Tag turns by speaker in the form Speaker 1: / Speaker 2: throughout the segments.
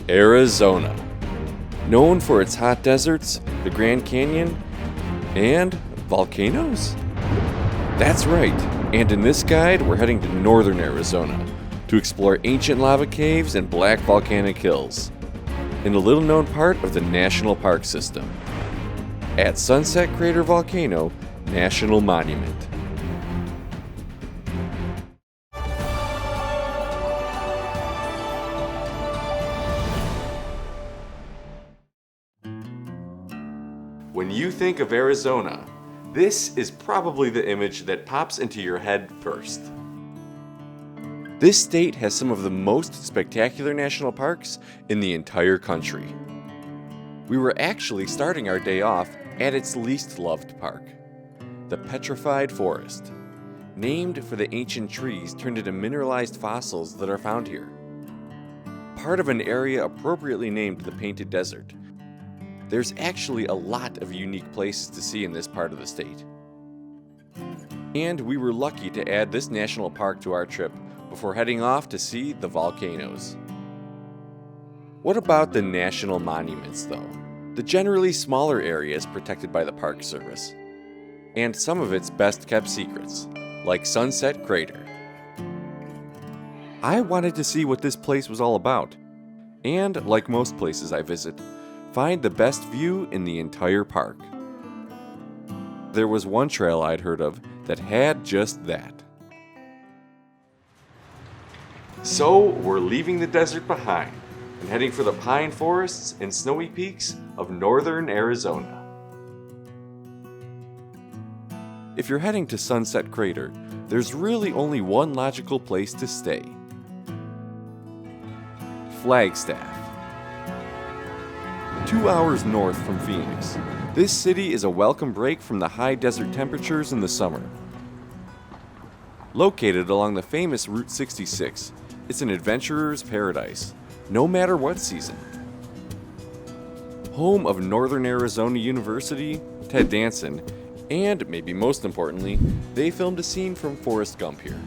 Speaker 1: Arizona. Known for its hot deserts, the Grand Canyon, and volcanoes? That's right, and in this guide we're heading to northern Arizona to explore ancient lava caves and black volcanic hills in a little-known part of the National Park System at Sunset Crater Volcano National Monument. When you think of Arizona, this is probably the image that pops into your head first. This state has some of the most spectacular national parks in the entire country. We were actually starting our day off at its least loved park, the Petrified Forest, named for the ancient trees turned into mineralized fossils that are found here. Part of an area appropriately named the Painted Desert, there's actually a lot of unique places to see in this part of the state. And we were lucky to add this national park to our trip before heading off to see the volcanoes. What about the national monuments, though? The generally smaller areas protected by the Park Service, and some of its best-kept secrets, like Sunset Crater. I wanted to see what this place was all about, and like most places I visit, find the best view in the entire park. There was one trail I'd heard of that had just that. So we're leaving the desert behind and heading for the pine forests and snowy peaks of northern Arizona. If you're heading to Sunset Crater, there's really only one logical place to stay: Flagstaff. 2 hours north from Phoenix, this city is a welcome break from the high desert temperatures in the summer. Located along the famous Route 66, it's an adventurer's paradise, no matter what season. Home of Northern Arizona University, Ted Danson, and maybe most importantly, they filmed a scene from Forrest Gump here.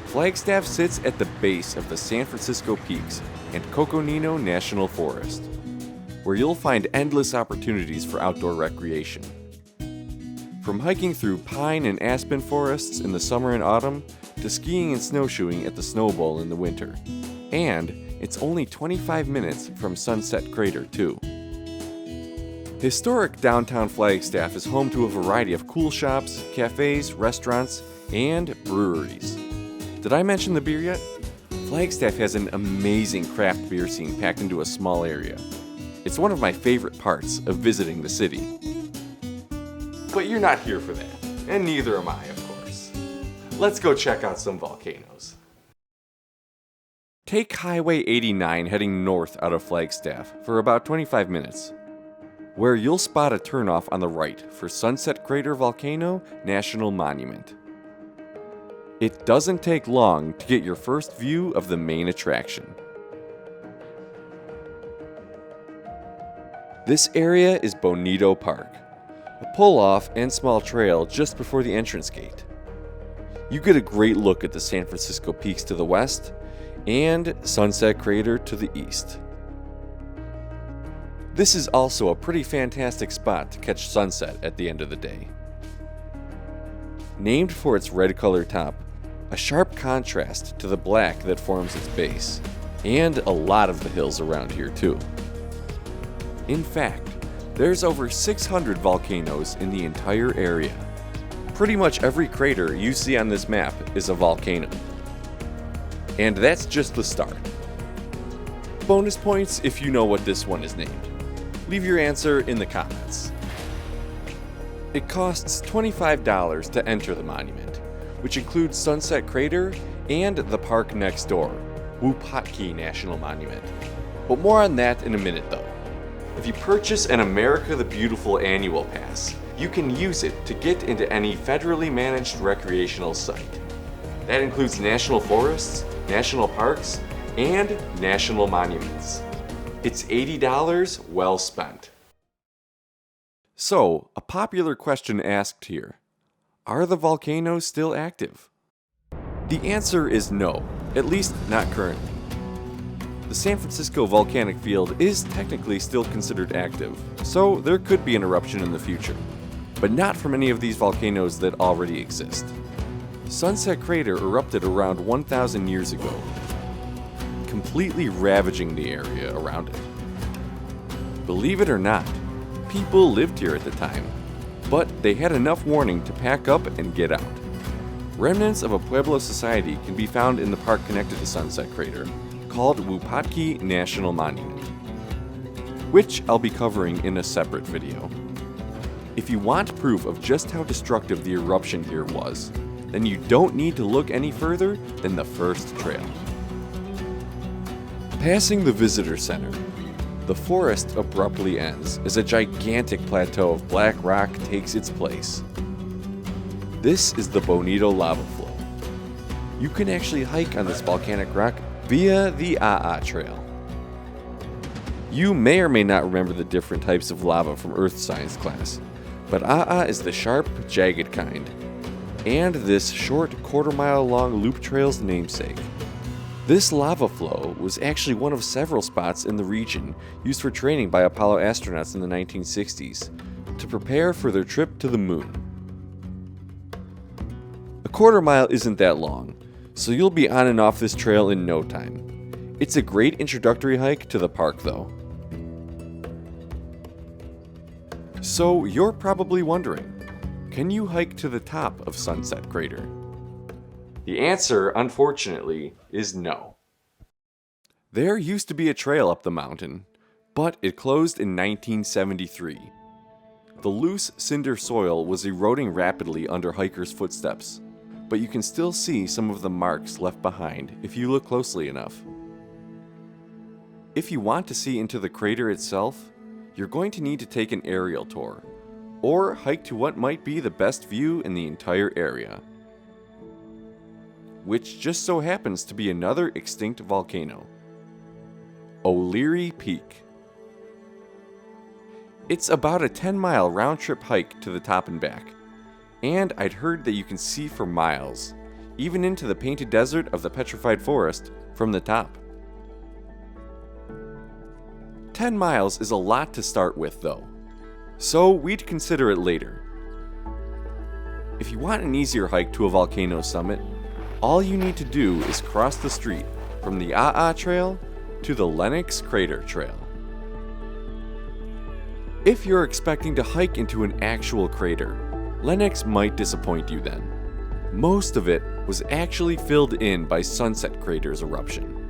Speaker 1: Flagstaff sits at the base of the San Francisco Peaks and Coconino National Forest, where you'll find endless opportunities for outdoor recreation. From hiking through pine and aspen forests in the summer and autumn, to skiing and snowshoeing at the Snow Bowl in the winter. And it's only 25 minutes from Sunset Crater, too. Historic downtown Flagstaff is home to a variety of cool shops, cafes, restaurants, and breweries. Did I mention the beer yet? Flagstaff has an amazing craft beer scene packed into a small area. It's one of my favorite parts of visiting the city. But you're not here for that, and neither am I, of course. Let's go check out some volcanoes. Take Highway 89 heading north out of Flagstaff for about 25 minutes, where you'll spot a turnoff on the right for Sunset Crater Volcano National Monument. It doesn't take long to get your first view of the main attraction. This area is Bonito Park, a pull-off and small trail just before the entrance gate. You get a great look at the San Francisco Peaks to the west and Sunset Crater to the east. This is also a pretty fantastic spot to catch sunset at the end of the day. Named for its red color top, a sharp contrast to the black that forms its base, and a lot of the hills around here too. In fact, there's over 600 volcanoes in the entire area. Pretty much every crater you see on this map is a volcano. And that's just the start. Bonus points if you know what this one is named. Leave your answer in the comments. It costs $25 to enter the monument, which includes Sunset Crater and the park next door, Wupatki National Monument. But more on that in a minute though. If you purchase an America the Beautiful annual pass, you can use it to get into any federally managed recreational site. That includes national forests, national parks, and national monuments. It's $80 well spent. So, a popular question asked here: are the volcanoes still active? The answer is no, at least not currently. The San Francisco volcanic field is technically still considered active, so there could be an eruption in the future, but not from any of these volcanoes that already exist. Sunset Crater erupted around 1,000 years ago, completely ravaging the area around it. Believe it or not, people lived here at the time, but they had enough warning to pack up and get out. Remnants of a Pueblo society can be found in the park connected to Sunset Crater, called Wupatki National Monument, which I'll be covering in a separate video. If you want proof of just how destructive the eruption here was, then you don't need to look any further than the first trail. Passing the visitor center, the forest abruptly ends as a gigantic plateau of black rock takes its place. This is the Bonito Lava Flow. You can actually hike on this volcanic rock via the AA Trail. You may or may not remember the different types of lava from Earth Science class, but AA is the sharp, jagged kind, and this short quarter-mile long loop trail's namesake. This lava flow was actually one of several spots in the region used for training by Apollo astronauts in the 1960s to prepare for their trip to the moon. A quarter mile isn't that long, so you'll be on and off this trail in no time. It's a great introductory hike to the park though. So you're probably wondering, can you hike to the top of Sunset Crater? The answer, unfortunately, is no. There used to be a trail up the mountain, but it closed in 1973. The loose cinder soil was eroding rapidly under hikers' footsteps, but you can still see some of the marks left behind if you look closely enough. If you want to see into the crater itself, you're going to need to take an aerial tour, or hike to what might be the best view in the entire area, which just so happens to be another extinct volcano, O'Leary Peak. It's about a 10-mile round-trip hike to the top and back, and I'd heard that you can see for miles, even into the painted desert of the petrified forest, from the top. 10 miles is a lot to start with though, so we'd consider it later. If you want an easier hike to a volcano summit, all you need to do is cross the street from the AA Trail to the Lennox Crater Trail. If you're expecting to hike into an actual crater, Lennox might disappoint you then. Most of it was actually filled in by Sunset Crater's eruption.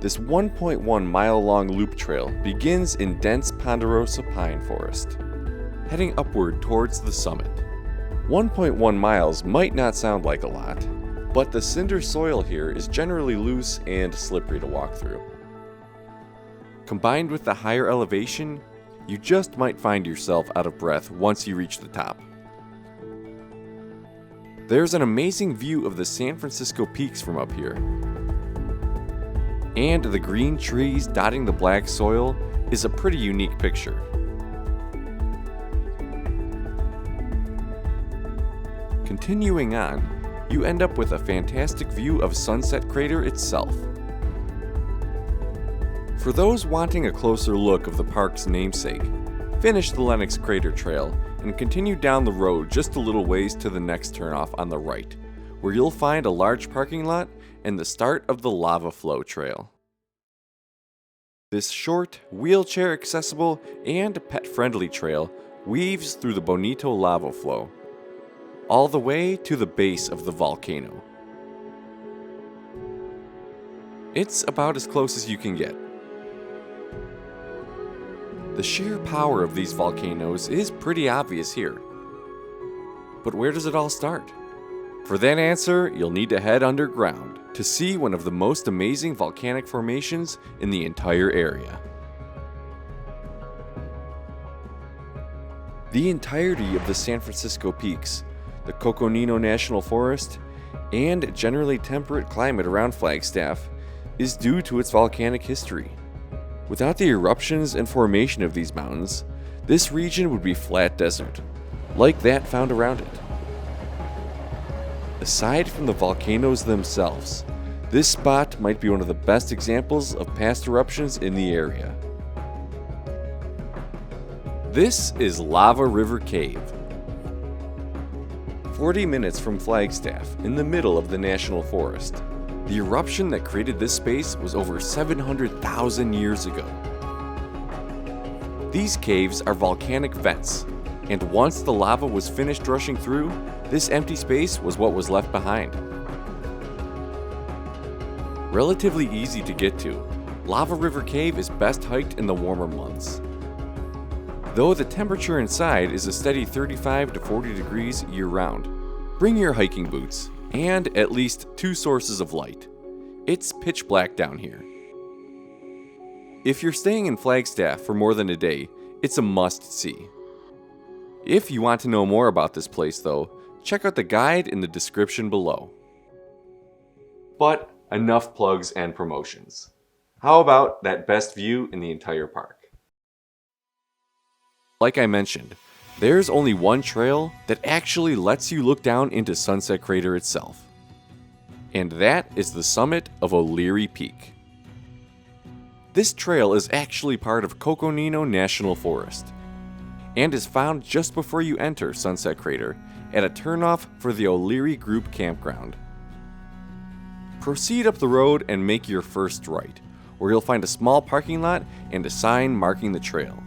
Speaker 1: This 1.1 mile long loop trail begins in dense ponderosa pine forest, heading upward towards the summit. 1.1 miles might not sound like a lot, but the cinder soil here is generally loose and slippery to walk through. Combined with the higher elevation, you just might find yourself out of breath once you reach the top. There's an amazing view of the San Francisco peaks from up here, and the green trees dotting the black soil is a pretty unique picture. Continuing on, you end up with a fantastic view of Sunset Crater itself. For those wanting a closer look of the park's namesake, finish the Lennox Crater Trail and continue down the road just a little ways to the next turnoff on the right, where you'll find a large parking lot and the start of the Lava Flow Trail. This short, wheelchair-accessible, and pet-friendly trail weaves through the Bonito Lava Flow, all the way to the base of the volcano. It's about as close as you can get. The sheer power of these volcanoes is pretty obvious here. But where does it all start? For that answer, you'll need to head underground to see one of the most amazing volcanic formations in the entire area. The entirety of the San Francisco peaks, the Coconino National Forest, and generally temperate climate around Flagstaff is due to its volcanic history. Without the eruptions and formation of these mountains, this region would be flat desert, like that found around it. Aside from the volcanoes themselves, This spot might be one of the best examples of past eruptions in the area. This is Lava River Cave. 40 minutes from Flagstaff, in the middle of the National Forest. The eruption that created this space was over 700,000 years ago. These caves are volcanic vents, and once the lava was finished rushing through, this empty space was what was left behind. Relatively easy to get to, Lava River Cave is best hiked in the warmer months. Though the temperature inside is a steady 35 to 40 degrees year-round, bring your hiking boots and at least 2 sources of light. It's pitch black down here. If you're staying in Flagstaff for more than a day, it's a must-see. If you want to know more about this place though, check out the guide in the description below. But enough plugs and promotions. How about that best view in the entire park? Like I mentioned, there's only one trail that actually lets you look down into Sunset Crater itself. And that is the summit of O'Leary Peak. This trail is actually part of Coconino National Forest and is found just before you enter Sunset Crater at a turnoff for the O'Leary Group Campground. Proceed up the road and make your first right, where you'll find a small parking lot and a sign marking the trail.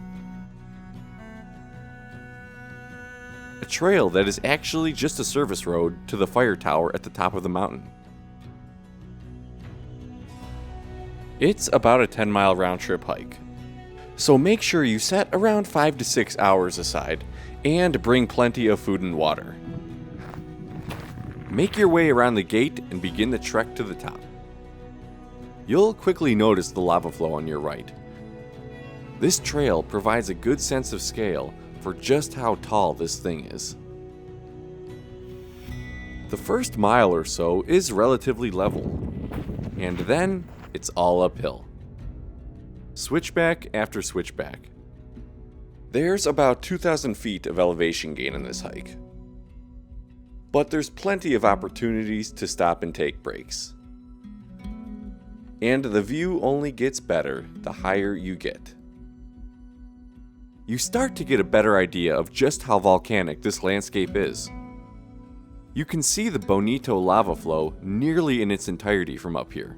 Speaker 1: A trail that is actually just a service road to the fire tower at the top of the mountain. It's about a 10-mile round-trip hike, so make sure you set around 5 to 6 hours aside and bring plenty of food and water. Make your way around the gate and begin the trek to the top. You'll quickly notice the lava flow on your right. This trail provides a good sense of scale for just how tall this thing is. The first mile or so is relatively level, and then it's all uphill. Switchback after switchback. There's about 2,000 feet of elevation gain in this hike, but there's plenty of opportunities to stop and take breaks. And the view only gets better the higher you get. You start to get a better idea of just how volcanic this landscape is. You can see the Bonito lava flow nearly in its entirety from up here.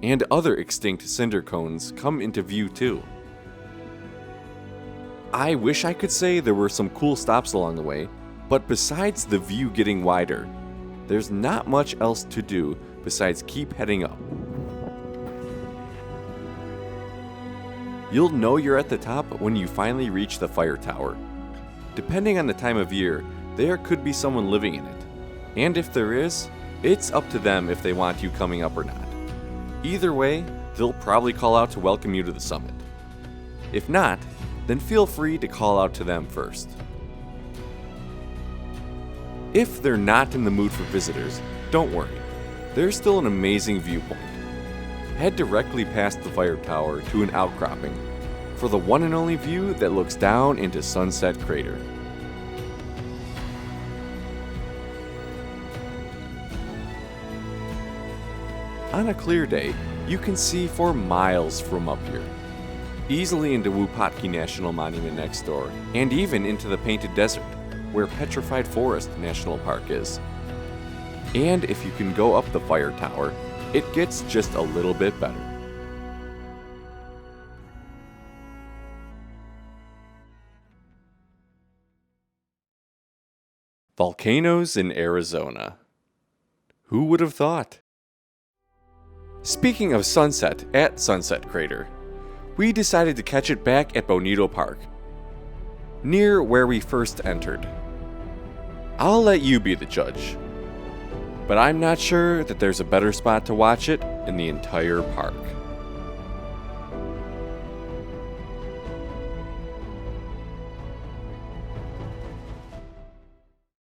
Speaker 1: And other extinct cinder cones come into view too. I wish I could say there were some cool stops along the way, but besides the view getting wider, there's not much else to do besides keep heading up. You'll know you're at the top when you finally reach the fire tower. Depending on the time of year, there could be someone living in it. And if there is, it's up to them if they want you coming up or not. Either way, they'll probably call out to welcome you to the summit. If not, then feel free to call out to them first. If they're not in the mood for visitors, don't worry. There's still an amazing viewpoint. Head directly past the fire tower to an outcropping for the one and only view that looks down into Sunset Crater. On a clear day, you can see for miles from up here, easily into Wupatki National Monument next door, and even into the Painted Desert, where Petrified Forest National Park is. And if you can go up the fire tower, it gets just a little bit better. Volcanoes in Arizona. Who would have thought? Speaking of sunset at Sunset Crater, we decided to catch it back at Bonito Park, near where we first entered. I'll let you be the judge, but I'm not sure that there's a better spot to watch it in the entire park.